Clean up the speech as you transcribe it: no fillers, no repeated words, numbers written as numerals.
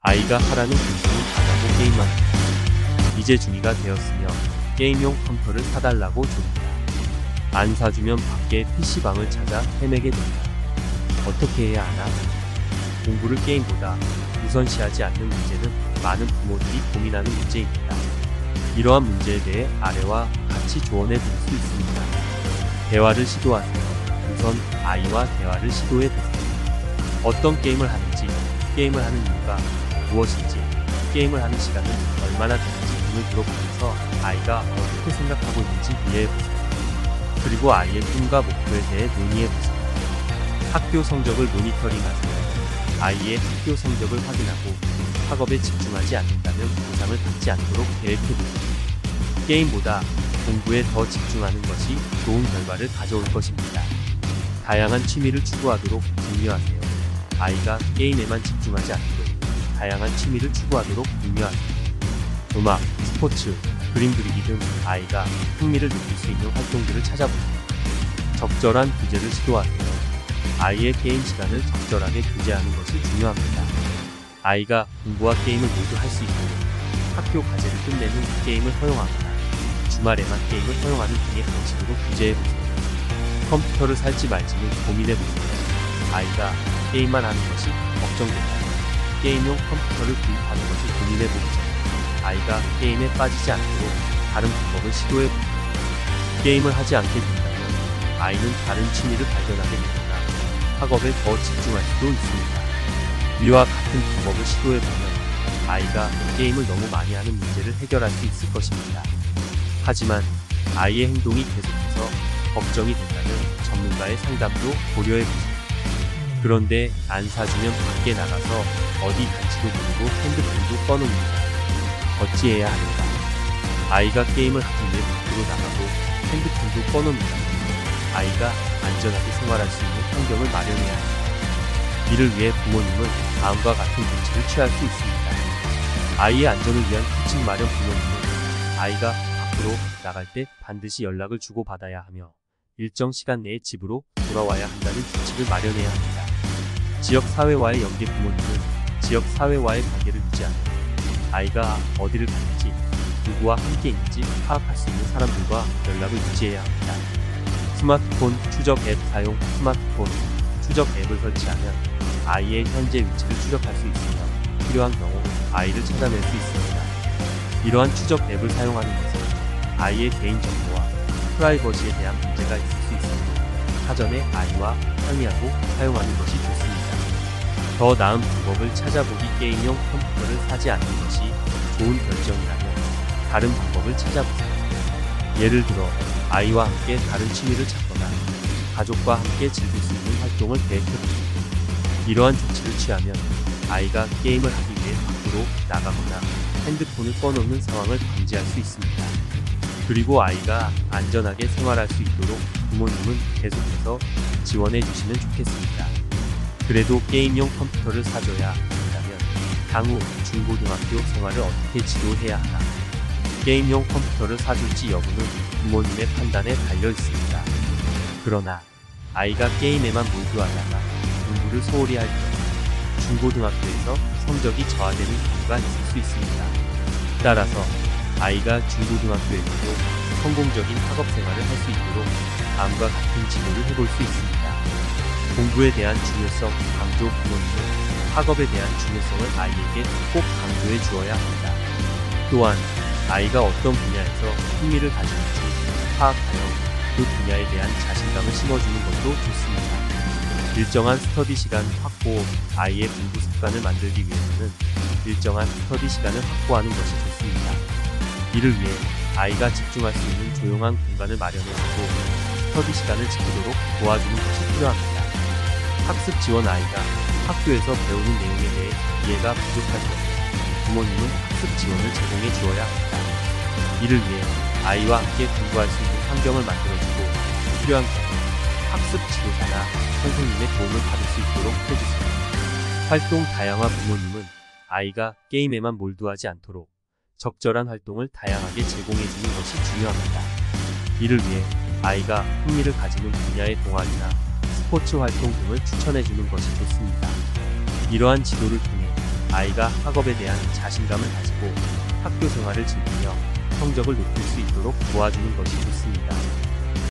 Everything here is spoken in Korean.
아이가 하라는 공부는 안 하고 게임만 합니다. 이제 중2가 되었으며 게임용 컴퓨터를 사달라고 줍니다. 안 사주면 밖에 PC방을 찾아 헤매게 된다. 어떻게 해야 하나? 공부를 게임보다 우선시하지 않는 문제는 많은 부모들이 고민하는 문제입니다. 이러한 문제에 대해 아래와 같이 조언해 드릴 수 있습니다. 대화를 시도하세요. 우선 아이와 대화를 시도해 보세요. 어떤 게임을 하는지, 게임을 하는 이유가 무엇인지, 게임을 하는 시간은 얼마나 되는지 등을 물어보면서 아이가 어떻게 생각하고 있는지 이해해 보세요. 그리고 아이의 꿈과 목표에 대해 논의해 보세요. 학교 성적을 모니터링하세요. 아이의 학교 성적을 확인하고 학업에 집중하지 않는다면 보상을 받지 않도록 계획해 보세요. 게임보다 공부에 더 집중하는 것이 좋은 결과를 가져올 것입니다. 다양한 취미를 추구하도록 독려하세요. 아이가 게임에만 집중하지 않도록 다양한 취미를 추구하도록 독려하세요. 음악, 스포츠, 그림 그리기 등 아이가 흥미를 느낄 수 있는 활동들을 찾아보세요. 적절한 규제를 시도하세요. 아이의 게임 시간을 적절하게 규제하는 것이 중요합니다. 아이가 공부와 게임을 모두 할 수 있도록 학교 과제를 끝내는 게임을 허용하거나 주말에만 게임을 허용하는 등의 방식으로 규제해보세요. 컴퓨터를 살지 말지는 고민해보세요. 아이가 게임만 하는 것이 걱정된다면 게임용 컴퓨터를 구입하는 것을 고민해보세요. 아이가 게임에 빠지지 않도록 다른 방법을 시도해보세요. 게임을 하지 않게 된다면 아이는 다른 취미를 발견하게 됩니다. 학업에 더 집중할 수도 있습니다. 위와 같은 방법을 시도해보면 아이가 게임을 너무 많이 하는 문제를 해결할 수 있을 것입니다. 하지만 아이의 행동이 계속해서 걱정이 된다면 전문가의 상담도 고려해보세요. 그런데 안 사주면 밖에 나가서 어디 간지도 모르고 핸드폰도 꺼놓습니다. 어찌해야 하는가? 아이가 게임을 하기 위해 밖으로 나가고 핸드폰도 꺼놓습니다. 아이가 안전하게 생활할 수 있는 환경을 마련해야 합니다. 이를 위해 부모님은 다음과 같은 조치를 취할 수 있습니다. 아이의 안전을 위한 규칙 마련. 부모님은 아이가 밖으로 나갈 때 반드시 연락을 주고받아야 하며 일정 시간 내에 집으로 돌아와야 한다는 규칙을 마련해야 합니다. 지역사회와의 연계. 부모님은 지역사회와의 관계를 유지하며 아이가 어디를 가는지, 누구와 함께 있는지 파악할 수 있는 사람들과 연락을 유지해야 합니다. 스마트폰 추적 앱 사용. 스마트폰 추적 앱을 설치하면 아이의 현재 위치를 추적할 수 있으며 필요한 경우 아이를 찾아낼 수 있습니다. 이러한 추적 앱을 사용하는 것은 아이의 개인정보와 프라이버시에 대한 문제가 있을 수 있으므로 사전에 아이와 상의하고 사용하는 것이 좋습니다. 더 나은 방법을 찾아보기. 게임용 컴퓨터를 사지 않는 것이 좋은 결정이라면 다른 방법을 찾아보세요. 예를 들어 아이와 함께 다른 취미를 찾거나 가족과 함께 즐길 수 있는 활동을 계획해보세요. 이러한 조치를 취하면 아이가 게임을 하기 위해 밖으로 나가거나 핸드폰을 꺼놓는 상황을 방지할 수 있습니다. 그리고 아이가 안전하게 생활할 수 있도록 부모님은 계속해서 지원해 주시면 좋겠습니다. 그래도 게임용 컴퓨터를 사줘야 한다면 향후 중고등학교 생활을 어떻게 지도해야 하나? 게임용 컴퓨터를 사줄지 여부는 부모님의 판단에 달려 있습니다. 그러나 아이가 게임에만 몰두하다가 공부를 소홀히 할 경우 중고등학교에서 성적이 저하되는 경우가 있을 수 있습니다. 따라서 아이가 중고등학교에서도 성공적인 학업 생활을 할 수 있도록 다음과 같은 지도를 해볼 수 있습니다. 공부에 대한 중요성 강조. 부모님은 학업에 대한 중요성을 아이에게 꼭 강조해 주어야 합니다. 또한 아이가 어떤 분야에서 흥미를 가지는지 파악하여 그 분야에 대한 자신감을 심어주는 것도 좋습니다. 일정한 스터디 시간 확보. 아이의 공부 습관을 만들기 위해서는 일정한 스터디 시간을 확보하는 것이 좋습니다. 이를 위해 아이가 집중할 수 있는 조용한 공간을 마련해주고 스터디 시간을 지키도록 도와주는 것이 필요합니다. 학습 지원. 아이가 학교에서 배우는 내용에 대해 이해가 부족할 경우 부모님은 학습 지원을 제공해 주어야 합니다. 이를 위해 아이와 함께 공부할 수 있는 환경을 만들어주고 필요한 경우 학습 지도사나 선생님의 도움을 받을 수 있도록 해주세요. 활동 다양화. 부모님은 아이가 게임에만 몰두하지 않도록 적절한 활동을 다양하게 제공해주는 것이 중요합니다. 이를 위해 아이가 흥미를 가지는 분야의 동아리나 스포츠 활동 등을 추천해주는 것이 좋습니다. 이러한 지도를 통해 아이가 학업에 대한 자신감을 가지고 학교 생활을 즐기며 성적을 높일 수 있도록 도와주는 것이 좋습니다.